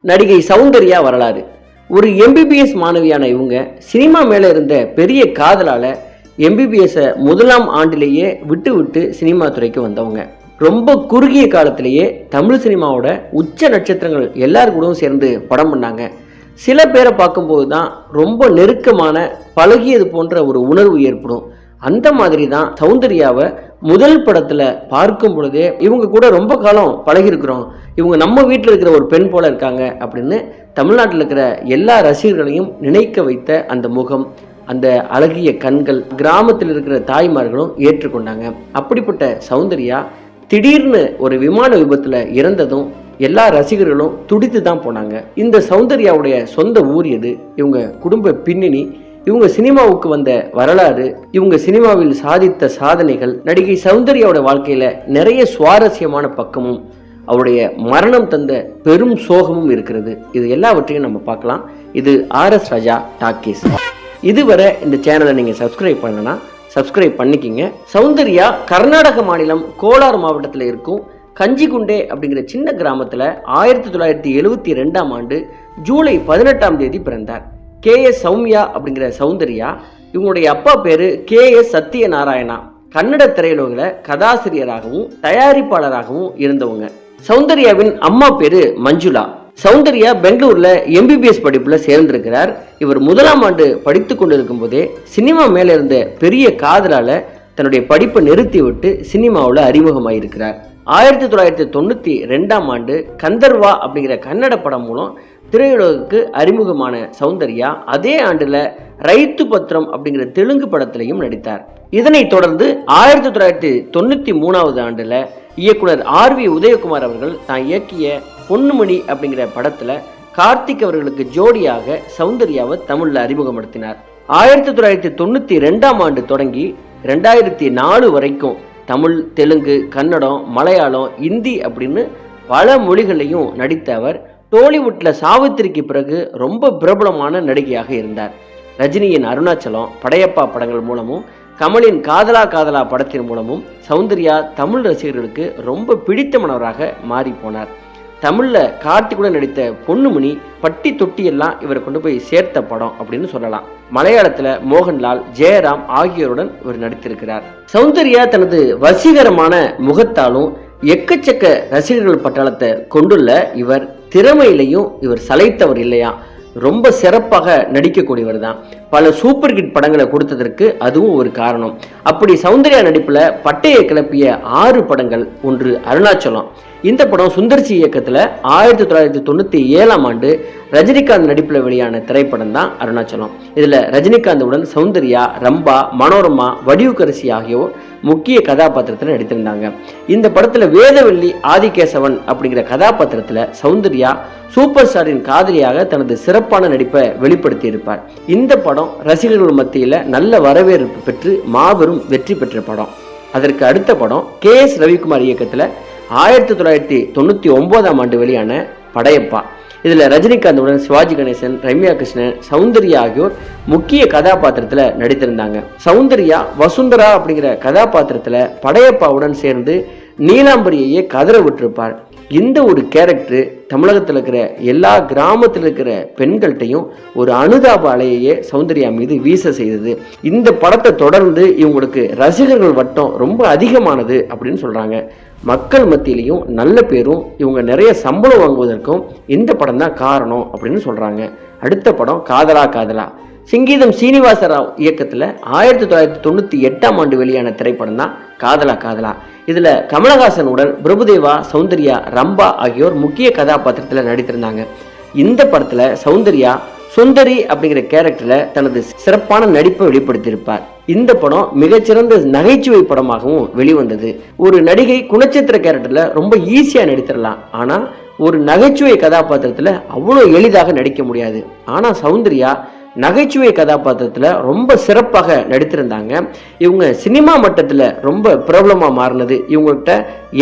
நடிகை சௌந்தர்யா வரலாறு. ஒரு எம்பிபிஎஸ் மாணவியான இவங்க சினிமா மேல இருந்த பெரிய காதலால எம்பிபிஎஸ் முதலாம் ஆண்டிலேயே விட்டு விட்டு சினிமா துறைக்கு வந்தவங்க. ரொம்ப குறுகிய காலத்திலேயே தமிழ் சினிமாவோட உச்ச நட்சத்திரங்கள் எல்லாரு கூடவும் சேர்ந்து படம் பண்ணாங்க. சில பேரை பார்க்கும்போது தான் ரொம்ப நெருக்கமான பழகியது போன்ற ஒரு உணர்வு ஏற்படும். அந்த மாதிரி தான் சௌந்தர்யாவை முதல் படத்துல பார்க்கும் பொழுதே இவங்க கூட ரொம்ப காலம் பழகிருக்கிறோம், இவங்க நம்ம வீட்டில் இருக்கிற ஒரு பெண் போல இருக்காங்க அப்படின்னு தமிழ்நாட்டில் இருக்கிற எல்லா ரசிகர்களையும் நினைக்க வைத்த அந்த முகம், அந்த அழகிய கண்கள் கிராமத்தில் இருக்கிற தாய்மார்களும் ஏற்றுக்கொண்டாங்க. அப்படிப்பட்ட சௌந்தர்யா திடீர்னு ஒரு விமான விபத்துல இறந்ததும் எல்லா ரசிகர்களும் துடித்து தான் போனாங்க. இந்த சௌந்தர்யாவுடைய சொந்த ஊர் எது, இவங்க குடும்ப பின்னணி, இவங்க சினிமாவுக்கு வந்த வரலாறு, இவங்க சினிமாவில் சாதித்த சாதனைகள், நடிகை சௌந்தர்யாவோட வாழ்க்கையில நிறைய சுவாரஸ்யமான பக்கமும் அவருடைய மரணம் தந்த பெரும் சோகமும் இருக்கிறது. இது எல்லாவற்றையும் நம்ம பார்க்கலாம். இது RS ராஜா டாக்கீஸ். இதுவரை இந்த சேனலை நீங்க சப்ஸ்கிரைப் பண்ணனா சப்ஸ்கிரைப் பண்ணிக்கிங்க. சௌந்தர்யா கர்நாடக மாநிலம் கோலார் மாவட்டத்தில் இருக்கும் கஞ்சிகுண்டே அப்படிங்கிற சின்ன கிராமத்தில் 1972ஆம் ஆண்டு ஜூலை 18ஆம் தேதி பிறந்தார். KS சௌமியா அப்படிங்கிற சௌந்தர்யா, இவங்களுடைய அப்பா பேரு KS சத்யநாராயணா, கன்னட திரையுலகில் கதாசிரியராகவும் தயாரிப்பாளராகவும் இருந்தவங்க. சௌந்தர்யாவின் அம்மா பேரு மஞ்சுளா. சௌந்தர்யா பெங்களூர்ல MBBS படிப்புல சேர்ந்திருக்கிறார். இவர் முதலாம் ஆண்டு படித்து கொண்டிருக்கும் போதே சினிமா மேல இருந்த பெரிய காதலால தன்னுடைய படிப்பை நிறுத்தி விட்டு சினிமாவில் அறிமுகமாயிருக்கிறார். 1992ஆம் ஆண்டு கந்தர்வா அப்படிங்கிற கன்னட படம் மூலம் திரையுலகுக்கு அறிமுகமான சௌந்தர்யா அதே ஆண்டுல ரைத்து பத்திரம் அப்படிங்கிற தெலுங்கு படத்திலையும் நடித்தார். இதனைத் தொடர்ந்து 1993ஆவது ஆண்டுல இயக்குனர் RV உதயகுமார் அவர்கள் தான் இயக்கிய பொன்னுமணி அப்படிங்கிற படத்துல கார்த்திக் அவர்களுக்கு ஜோடியாக சௌந்தர்யாவை தமிழ்ல அறிமுகப்படுத்தினார். 1992ஆம் ஆண்டு தொடங்கி 2004 வரைக்கும் தமிழ், தெலுங்கு, கன்னடம், மலையாளம், இந்தி அப்படின்னு பல மொழிகளையும் நடித்த அவர் டோலிவுட்ல சாவித்திரிக்கு பிறகு ரொம்ப பிரபலமான நடிகையாக இருந்தார். ரஜினியின் அருணாச்சலம், படையப்பா படங்கள் மூலமும் கமலின் காதலா காதலா படத்தின் மூலமும் சௌந்தர்யா தமிழ் ரசிகர்களுக்கு ரொம்ப பிடித்தமானவராக மாறி போனார். தமிழ்ல கார்த்திக்குடன் நடித்த பொன்னுமணி பட்டி தொட்டி எல்லாம் இவரை கொண்டு போய் சேர்த்த படம் அப்படின்னு சொல்லலாம். மலையாளத்துல மோகன்லால், ஜெயராம் ஆகியோருடன் இவர் நடித்திருக்கிறார். சௌந்தர்யா தனது வசீகரமான முகத்தாலும் எக்கச்சக்க ரசிகர்கள் பட்டாளத்தை கொண்டுள்ள இவர் திறமையிலையும் இவர் சளைத்தவர் இல்லையா, ரொம்ப சிறப்பாக நடிக்கக்கூடியவர் தான். பல சூப்பர் ஹிட் படங்களை கொடுத்ததற்கு அதுவும் ஒரு காரணம். அப்படி சௌந்தர்யா நடிப்புல பட்டையை கிளப்பிய 6 படங்கள். ஒன்று அருணாச்சலம். இந்த படம் சுந்தர்சி இயக்கத்துல 1997ஆம் ஆண்டு ரஜினிகாந்த் நடிப்புல வெளியான திரைப்படம் தான் அருணாச்சலம். இதுல ரஜினிகாந்துடன் சௌந்தர்யா, ரம்பா, மனோரமா, வடிவுக்கரசி ஆகியோர் முக்கிய கதாபாத்திரத்தில் நடித்திருந்தாங்க. இந்த படத்துல வேதவல்லி ஆதிகேசவன் அப்படிங்கிற கதாபாத்திரத்துல சௌந்தர்யா சூப்பர் ஸ்டாரின் காதலியாக தனது சிறப்பான நடிப்பை வெளிப்படுத்தி இருப்பார். இந்த படம் ரசிகர்கள் மத்தியில நல்ல வரவேற்பு பெற்று மாபெரும் வெற்றி பெற்ற படம். அதற்கு அடுத்த படம் KS ரவிக்குமார் இயக்கத்துல 1999ஆம் ஆண்டு வெளியான படையப்பா. இதுல ரஜினிகாந்துடன் சிவாஜி கணேசன், ரம்யா கிருஷ்ணன், சௌந்தர்யா ஆகியோர் முக்கிய கதாபாத்திரத்துல நடித்திருந்தாங்க. சௌந்தர்யா வசுந்தரா அப்படிங்கிற கதாபாத்திரத்துல படையப்பாவுடன் சேர்ந்து நீலாம்பரியையே கதற விட்டிருப்பார். இந்த ஒரு கேரக்டர் தமிழகத்தில் இருக்கிற எல்லா கிராமத்தில் இருக்கிற பெண்கள்கிட்டையும் ஒரு அனுதாப அலையே சௌந்தர்யா மீது வீச செய்தது. இந்த படத்தை தொடர்ந்து இவங்களுக்கு ரசிகர்கள் வட்டம் ரொம்ப அதிகமானது அப்படின்னு சொல்றாங்க. மக்கள் மத்தியிலையும் நல்ல பேரும் இவங்க நிறைய சம்பளம் வாங்குவதற்கும் இந்த படம் தான் காரணம் அப்படின்னு சொல்றாங்க. அடுத்த படம் காதலா காதலா. சிங்கீதம் சீனிவாசராவ் இயக்கத்துல 1998ஆம் ஆண்டு வெளியான திரைப்படம் தான் காதலா காதலா. இதுல கமலஹாசனுடன் பிரபுதேவா, சௌந்தர்யா, ரம்பா ஆகியோர் முக்கிய கதாபாத்திரத்துல நடித்திருந்தாங்க. இந்த படத்துல சௌந்தர்யா சுந்தரி அப்படிங்கிற கேரக்டர்ல தனது சிறப்பான நடிப்பை வெளிப்படுத்தியிருப்பார். இந்த படம் மிகச்சிறந்த நகைச்சுவை படமாகவும் வெளிவந்தது. ஒரு நடிகை குணச்சித்திர கேரக்டர்ல ரொம்ப ஈஸியா நடித்திடலாம், ஆனா ஒரு நகைச்சுவை கதாபாத்திரத்துல அவ்வளோ எளிதாக நடிக்க முடியாது. ஆனா சௌந்தர்யா நகைச்சுவை கதாபாத்திரத்துல ரொம்ப சிறப்பாக நடித்திருந்தாங்க. இவங்க சினிமா மட்டத்துல ரொம்ப பிரபலமா மாறினது, இவங்ககிட்ட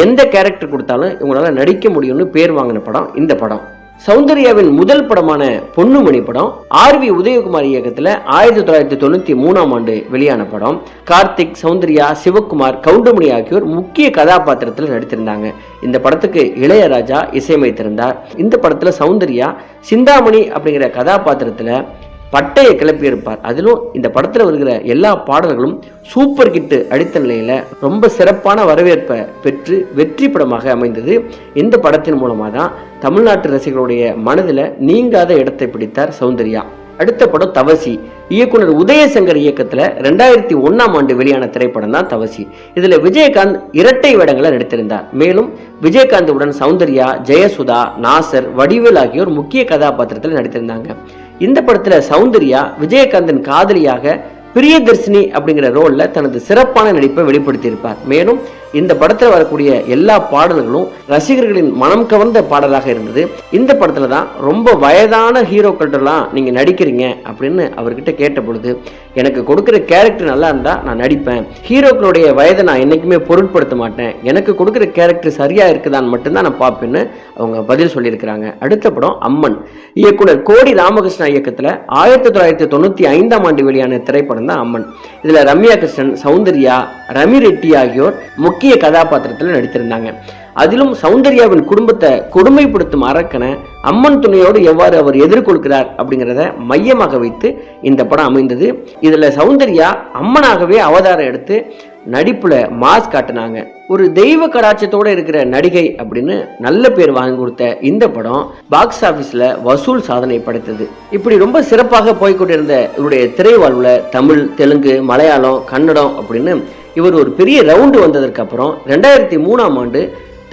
எந்த கேரக்டர் கொடுத்தாலும் இவங்களால நடிக்க முடியும்னு பேர் வாங்கின படம் இந்த படம். சௌந்தர்யாவின் முதல் படமான பொன்னுமணி படம் ஆர்.வி. உதயகுமார் இயக்கத்துல 1993 வெளியான படம். கார்த்திக், சௌந்தர்யா, சிவகுமார், கவுண்டமணி ஆகியோர் முக்கிய கதாபாத்திரத்தில் நடித்திருந்தாங்க. இந்த படத்துக்கு இளையராஜா இசையமைத்திருந்தார். இந்த படத்துல சௌந்தர்யா சிந்தாமணி அப்படிங்கிற கதாபாத்திரத்துல பட்டையை கிளப்பியிருப்பார். அதிலும் இந்த படத்துல வருகிற எல்லா பாடல்களும் சூப்பர் ஹிட் அடித்த நிலையில ரொம்ப சிறப்பான வரவேற்பை பெற்று வெற்றி படமாக அமைந்தது. இந்த படத்தின் மூலமா தான் தமிழ்நாட்டு ரசிகர்களுடைய மனதில் நீங்காத இடத்தை பிடித்தார் சௌந்தர்யா. அடுத்த படம் தவசி. இயக்குனர் உதயசங்கர் இயக்கத்துல 2001 வெளியான திரைப்படம் தான் தவசி. இதுல விஜயகாந்த் இரட்டை வேடங்களை நடித்திருந்தார். மேலும் விஜயகாந்த் உடன் சௌந்தர்யா, ஜெயசுதா, நாசர், வடிவேல் ஆகியோர் முக்கிய கதாபாத்திரத்தில் நடித்திருந்தாங்க. இந்த படத்துல சௌந்தர்யா விஜயகாந்தின் காதலியாக பிரியதர்ஷினி அப்படிங்கிற ரோல்ல தனது சிறப்பான நடிப்பை வெளிப்படுத்தியிருப்பார். மேலும் இந்த படத்துல வரக்கூடிய எல்லா பாடல்களும் ரசிகர்களின் மனம் கவர்ந்த பாடலாக இருந்தது. இந்த படத்துல தான் ரொம்ப வயதான ஹீரோக்கள்லாம் நீங்க நடிக்கிறீங்க அப்படின்னு அவர்கிட்ட கேட்ட பொழுது, எனக்கு கொடுக்குற கேரக்டர் நல்லா இருந்தா நான் நடிப்பேன், ஹீரோக்களுடைய வயதை நான் என்னைக்குமே பொருட்படுத்த மாட்டேன், எனக்கு கொடுக்குற கேரக்டர் சரியா இருக்குதான்னு மட்டும்தான் நான் பார்ப்பேன்னு அவங்க பதில் சொல்லியிருக்கிறாங்க. அடுத்த படம் அம்மன். இயக்குனர் கோடி ராமகிருஷ்ணா இயக்கத்துல 1995 வெளியான திரைப்படம் தான் அம்மன். இதுல ரம்யா கிருஷ்ணன், சௌந்தர்யா, ரமி ரெட்டி ஆகியோர் முக்கிய கதாபாத்திரத்தில் நடித்திருந்தாங்க. அதிலும் சௌந்தர்யாவின் குடும்பத்தை கொடுமைப்படுத்தும் அரக்கனை அம்மன் துணையோடு எவ்வாறு அவர் எதிர்கொள்கிறார் அப்படிங்கிறத மையமாக வைத்து இந்த படம் அமைந்தது. இதுல சௌந்தர்யா அம்மனாகவே அவதாரம் எடுத்து நடிப்புல மாஸ் காட்டினாங்க. ஒரு தெய்வ கடாட்சத்தோட இருக்கிற நடிகை அப்படின்னு நல்ல பேர் வாங்கி கொடுத்த இந்த படம் பாக்ஸ் ஆபீஸ்ல வசூல் சாதனை படைத்தது. இப்படி ரொம்ப சிறப்பாக போய்கொண்டிருந்த இவருடைய திரைவாழ்வுல தமிழ், தெலுங்கு, மலையாளம், கன்னடம் அப்படின்னு இவர் ஒரு பெரிய ரவுண்டு வந்ததற்கு அப்புறம் 2003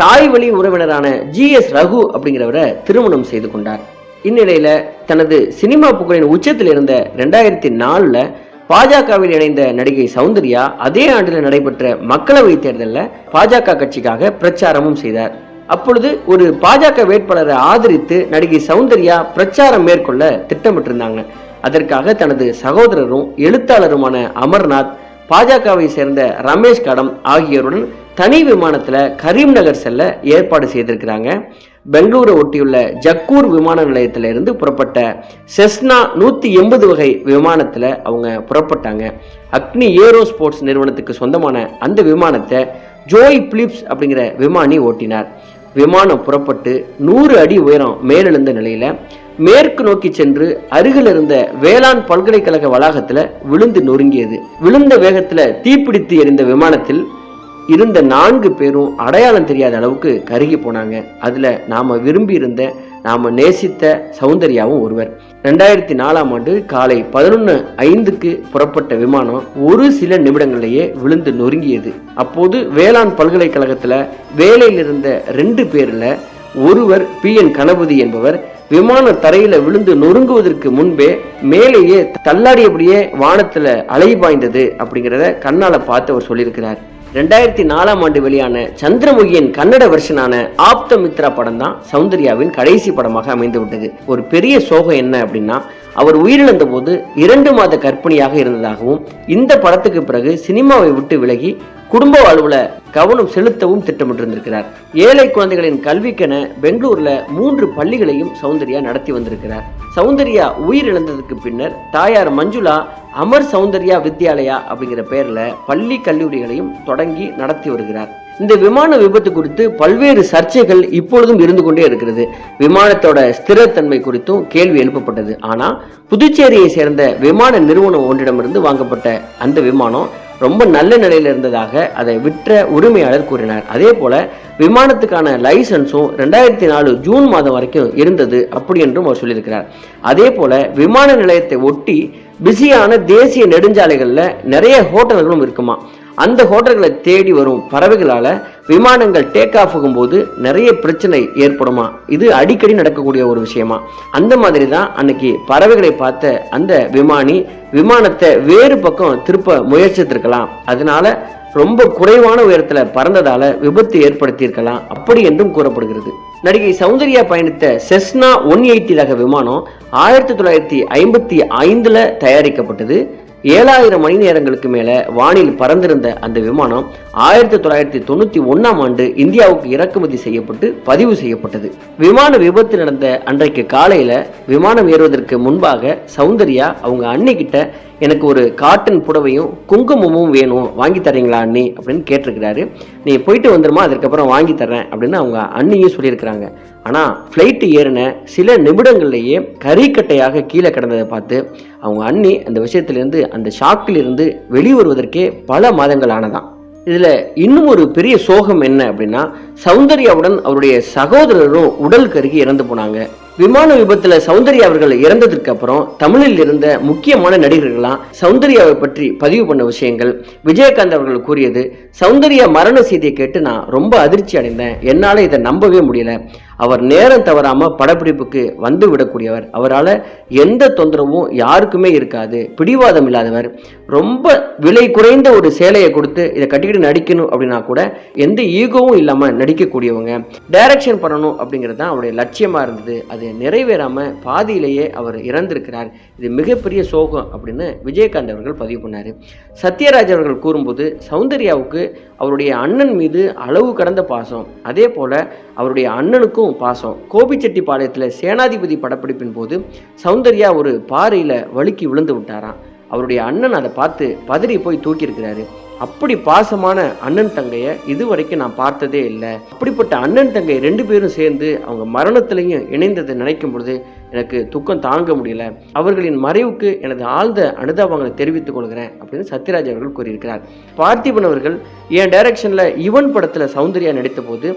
தாய் வழி உறவினரான GS ரகு அப்படிங்கிறவரை திருமணம் செய்து கொண்டார். இந்நிலையில தனது சினிமா புகழின் உச்சத்தில் இருந்த 2004 பாஜகவில் இணைந்த நடிகை சௌந்தர்யா அதே ஆண்டில் நடைபெற்ற மக்களவை தேர்தலில் பாஜக கட்சிக்காக பிரச்சாரமும் செய்தார். அப்பொழுது ஒரு பாஜக வேட்பாளரை ஆதரித்து நடிகை சௌந்தர்யா பிரச்சாரம் மேற்கொள்ள திட்டமிட்டிருந்தாங்க. அதற்காக தனது சகோதரரும் எழுத்தாளருமான அமர்நாத், பாஜகவை சேர்ந்த ரமேஷ் கடம் ஆகியோருடன் தனி விமானத்துல கரீம் நகர் செல்ல ஏற்பாடு செய்திருக்கிறாங்க. பெங்களூரை ஒட்டியுள்ள ஜக்கூர் விமான நிலையத்தில இருந்து புறப்பட்ட செஸ்னா 180 வகை விமானத்துல அவங்க புறப்பட்டாங்க. அக்னி ஏரோ ஸ்போர்ட்ஸ் நிறுவனத்துக்கு சொந்தமான அந்த விமானத்தை ஜோய் பிலிப்ஸ் அப்படிங்கிற விமானி ஓட்டினார். விமானம் புறப்பட்டு 100 அடி உயரம் மேலெழுந்த நிலையில மேற்கு நோக்கி சென்று அருகில் இருந்த வேளாண் பல்கலைக்கழக வளாகத்துல விழுந்து நொறுங்கியது. விழுந்த வேகத்துல தீப்பிடித்து எரிந்த விமானத்தில் இருந்த 4 பேரும் அடையாளம் தெரியாத அளவுக்கு கருகி போனாங்க. அதுல நாம விரும்பி இருந்த, நாம நேசித்த சௌந்தர்யாவும் ஒருவர். 2004 காலை 11:05 புறப்பட்ட விமானம் ஒரு சில நிமிடங்களிலேயே விழுந்து நொறுங்கியது. அப்போது வேளாண் பல்கலைக்கழகத்துல வேலையில் இருந்த 2 பேர்ல ஒருவர் PN கணபதி என்பவர் விமான தரையில விழுந்து நொறுங்குவதற்கு முன்பே மேலேயே தள்ளாடியபடியே வானத்துல அலைபாய்ந்தது அப்படிங்கிறத கண்ணால பார்த்து அவர் சொல்லியிருக்கிறார். 2004 வெளியான சந்திரமுகியின் கன்னட வெர்ஷனான ஆப்தமித்ரா படம் தான் சௌந்தர்யாவின் கடைசி படமாக அமைந்து விட்டது. ஒரு பெரிய சோகம் என்ன அப்படின்னா, அவர் உயிரிழந்த போது 2 மாத கர்ப்பிணியாக இருந்ததாகவும் இந்த படத்துக்கு பிறகு சினிமாவை விட்டு விலகி குடும்ப வாழ்வுல கவனம் செலுத்தவும் திட்டமிட்டிருந்திருக்கிறார். ஏழை குழந்தைகளின் கல்விக்கென பெங்களூர்ல 3 பள்ளிகளையும் சௌந்தர்யா நடத்தி வந்திருக்கிறார். சௌந்தர்யா உயிரிழந்ததுக்கு பின்னர் தாயார் மஞ்சுளா அமர் சௌந்தர்யா வித்யாலயா அப்படிங்கிற பெயர்ல பள்ளி கல்லூரிகளையும் தொடங்கி நடத்தி வருகிறார். இந்த விமான விபத்து குறித்து பல்வேறு சர்ச்சைகள் இப்பொழுதும் இருந்து கொண்டே இருக்கிறது. விமானத்தோட ஸ்திரத்தன்மை குறித்தும் கேள்வி எழுப்பப்பட்டது. ஆனா புதுச்சேரியை சேர்ந்த விமான நிறுவனம் ஒன்றிடமிருந்து வாங்கப்பட்ட அந்த விமானம் ரொம்ப நல்ல நிலையில இருந்ததாக அதை விற்ற உரிமையாளர் கூறினார். அதே போல விமானத்துக்கான லைசன்ஸும் 2004 ஜூன் மாதம் வரைக்கும் இருந்தது அப்படி என்றும் அவர் சொல்லியிருக்கிறார். அதே போல விமான நிலையத்தை ஒட்டி பிஸியான தேசிய நெடுஞ்சாலைகள்ல நிறைய ஹோட்டல்களும் இருக்குமா. அந்த ஹோட்டல்களை தேடி வரும் பறவைகளால விமானங்கள் டேக் ஆஃப் ஆகும் போது நிறைய பிரச்சனை ஏற்படுமா. இது அடிக்கடி நடக்கக்கூடிய ஒரு விஷயமா. அந்த மாதிரி தான் அன்னைக்கு பறவைகளை பார்த்த அந்த விமானி விமானத்தை வேறு பக்கம் திருப்ப முயற்சித்திருக்கலாம். அதனால ரொம்ப குறைவான உயரத்துல பறந்ததால விபத்து ஏற்படுத்தியிருக்கலாம் அப்படி என்றும் கூறப்படுகிறது. நடிகை சௌந்தர்யா பயணித்த செஸ்னா 180 ரக விமானம் 1955 தயாரிக்கப்பட்டது. 7,000 மணி நேரங்களுக்கு மேல வானில் பறந்திருந்த அந்த விமானம் 1991ஆம் ஆண்டு இந்தியாவுக்கு இறக்குமதி செய்யப்பட்டு பதிவு செய்யப்பட்டது. விமான விபத்து நடந்த அன்றைக்கு காலையில விமானம் ஏறுவதற்கு முன்பாக சௌந்தர்யா அவங்க அண்ணிக்கிட்ட எனக்கு ஒரு காட்டன் புடவையும் குங்குமமும் வேணும், வாங்கி தரீங்களா அண்ணி அப்படின்னு கேட்டிருக்கிறாரு. நீ போயிட்டு வந்துருமா, அதுக்கப்புறம் வாங்கி தர்றேன் அப்படின்னு அவங்க அண்ணியும் சொல்லியிருக்கிறாங்க. ஆனால் ஃப்ளைட்டு ஏறின சில நிமிடங்கள்லேயே கறிக்கட்டையாக கீழே கிடந்ததை பார்த்து அவங்க அண்ணி அந்த விஷயத்திலிருந்து, அந்த ஷாக்கில் இருந்து வெளிவருவதற்கே பல மாதங்கள் ஆனதான். இதில் இன்னும் ஒரு பெரிய சோகம் என்ன அப்படின்னா, சௌந்தர்யாவுடன் அவருடைய சகோதரரும் உடல் கருகி இறந்து போனாங்க. விமான விபத்துல சௌந்தர்யா அவர்கள் இறந்ததற்கு அப்புறம் தமிழில் இருந்த முக்கியமான நடிகர்கள்லாம் சௌந்தர்யாவை பற்றி பதிவு பண்ண விஷயங்கள், விஜயகாந்த் அவர்கள் கூறியது, சௌந்தர்யா மரண செய்தியை கேட்டு நான் ரொம்ப அதிர்ச்சி அடைந்தேன், என்னால் இதை நம்பவே முடியல. அவர் நேரம் தவறாம படப்பிடிப்புக்கு வந்து விடக்கூடியவர், அவரால் எந்த தொந்தரவும் யாருக்குமே இருக்காது, பிடிவாதம் இல்லாதவர், ரொம்ப விலை குறைந்த ஒரு சேலையை கொடுத்து இதை கட்டிக்கிட்டு நடிக்கணும் அப்படின்னா கூட எந்த ஈகோவும் இல்லாம நடிக்கக்கூடியவங்க. டைரக்ஷன் பண்ணணும் அப்படிங்கிறது தான் அவருடைய லட்சியமா இருந்தது, அது நிறைவேறாம பாதியிலேயே அவர் இறந்திருக்கிறார், இது மிகப்பெரிய சோகம் அப்படின்னு விஜயகாந்த் அவர்கள் பதிவு பண்ணாரு. சத்யராஜ் அவர்கள் கூறும்போது, சௌந்தர்யாவுக்கு அவருடைய அண்ணன் மீது அளவு கடந்த பாசம், அதே போல அவருடைய அண்ணனுக்கும் பாசம். கோபிச்செட்டிப்பாளையத்தில் சேனாதிபதி படப்பிடிப்பின் போது சௌந்தர்யா ஒரு பாறையில வழுக்கி விழுந்து விட்டாராம். அவருடைய அண்ணன் அதை பார்த்து பதறி போய் தூக்கி இருக்கிறாரு. அப்படி பாசமான அண்ணன் தங்கையை இதுவரைக்கும் நான் பார்த்ததே இல்லை. அப்படிப்பட்ட அண்ணன் தங்கை 2 பேரும் சேர்ந்து அவங்க மரணத்திலையும் இணைந்ததை நினைக்கும் பொழுது எனக்கு துக்கம் தாங்க முடியல. அவர்களின் மறைவுக்கு எனது ஆழ்ந்த அனுதாபங்களை தெரிவித்துக் கொள்கிறேன் அப்படின்னு சத்யராஜ் அவர்கள் கூறியிருக்கிறார். பார்த்திபன் அவர்கள் என் டைரக்ஷன்ல இவன் படத்துல சௌந்தர்யா நடித்த போது,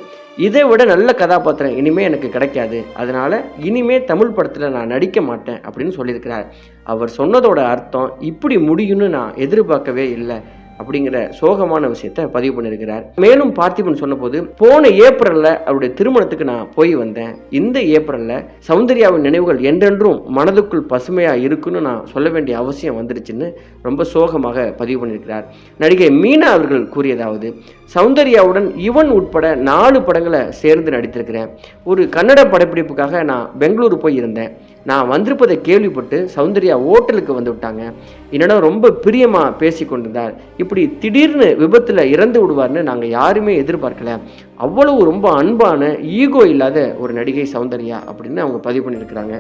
இதை விட நல்ல கதாபாத்திரம் இனிமே எனக்கு கிடைக்காது, அதனால இனிமே தமிழ் படத்துல நான் நடிக்க மாட்டேன் அப்படின்னு சொல்லியிருக்கிறார். அவர் சொன்னதோட அர்த்தம் இப்படி முடியும்னு நான் எதிர்பார்க்கவே இல்லை அப்படிங்கிற சோகமான விஷயத்தை பதிவு பண்ணியிருக்கிறார். மேலும் பார்த்திபன் சொன்னபோது, போன ஏப்ரல்ல அவருடைய திருமணத்துக்கு நான் போய் வந்தேன், இந்த ஏப்ரல்ல சௌந்தர்யாவின் நினைவுகள் என்றென்றும் மனதுக்குள் பசுமையா இருக்குன்னு நான் சொல்ல வேண்டிய அவசியம் வந்துருச்சுன்னு ரொம்ப சோகமாக பதிவு பண்ணியிருக்கிறார். நடிகை மீனா அவர்கள் கூறியதாவது, சௌந்தர்யாவுடன் இவன் உட்பட 4 படங்களை சேர்ந்து நடித்திருக்கிறேன். ஒரு கன்னட படப்பிடிப்புக்காக நான் பெங்களூரு போய் இருந்தேன். நான் வந்திருப்பதை கேள்விப்பட்டு சௌந்தர்யா ஹோட்டலுக்கு வந்து விட்டாங்க. என்னிடம் ரொம்ப பிரியமா பேசி கொண்டிருந்தார். இப்படி திடீர்னு விபத்துல இறந்து விடுவார்னு நாங்கள் யாருமே எதிர்பார்க்கல. அவ்வளவு ரொம்ப அன்பான, ஈகோ இல்லாத ஒரு நடிகை சௌந்தர்யா அப்படின்னு அவங்க பதிவு பண்ணியிருக்கிறாங்க.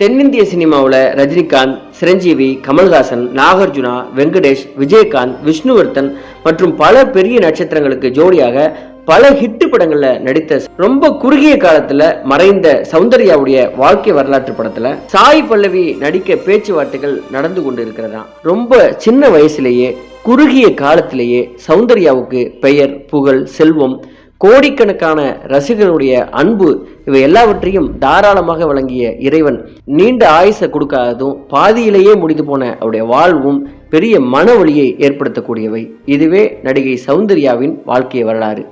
தென்னிந்திய சினிமாவில் ரஜினிகாந்த், சிரஞ்சீவி, கமல்ஹாசன், நாகார்ஜுனா, வெங்கடேஷ், விஜயகாந்த், விஷ்ணுவர்தன் மற்றும் பல பெரிய நட்சத்திரங்களுக்கு ஜோடியாக பல ஹிட் படங்கள்ல நடித்த ரொம்ப குறுகிய காலத்துல மறைந்த சௌந்தர்யாவுடைய வாழ்க்கை வரலாற்று படத்துல சாய் பல்லவி நடிக்க பேச்சுவார்த்தைகள் நடந்து கொண்டு இருக்கிறதா. ரொம்ப சின்ன வயசுலேயே குறுகிய காலத்திலேயே சௌந்தர்யாவுக்கு பெயர், புகழ், செல்வம், கோடிக்கணக்கான ரசிகர்களுடைய அன்பு, இவை எல்லாவற்றையும் தாராளமாக வழங்கிய இறைவன் நீண்ட ஆயுசை கொடுக்காததும் பாதியிலேயே முடிந்து போன அவருடைய வாழ்வும் பெரிய மன வலியை ஏற்படுத்தக்கூடியவை. இதுவே நடிகை சௌந்தர்யாவின் வாழ்க்கை வரலாறு.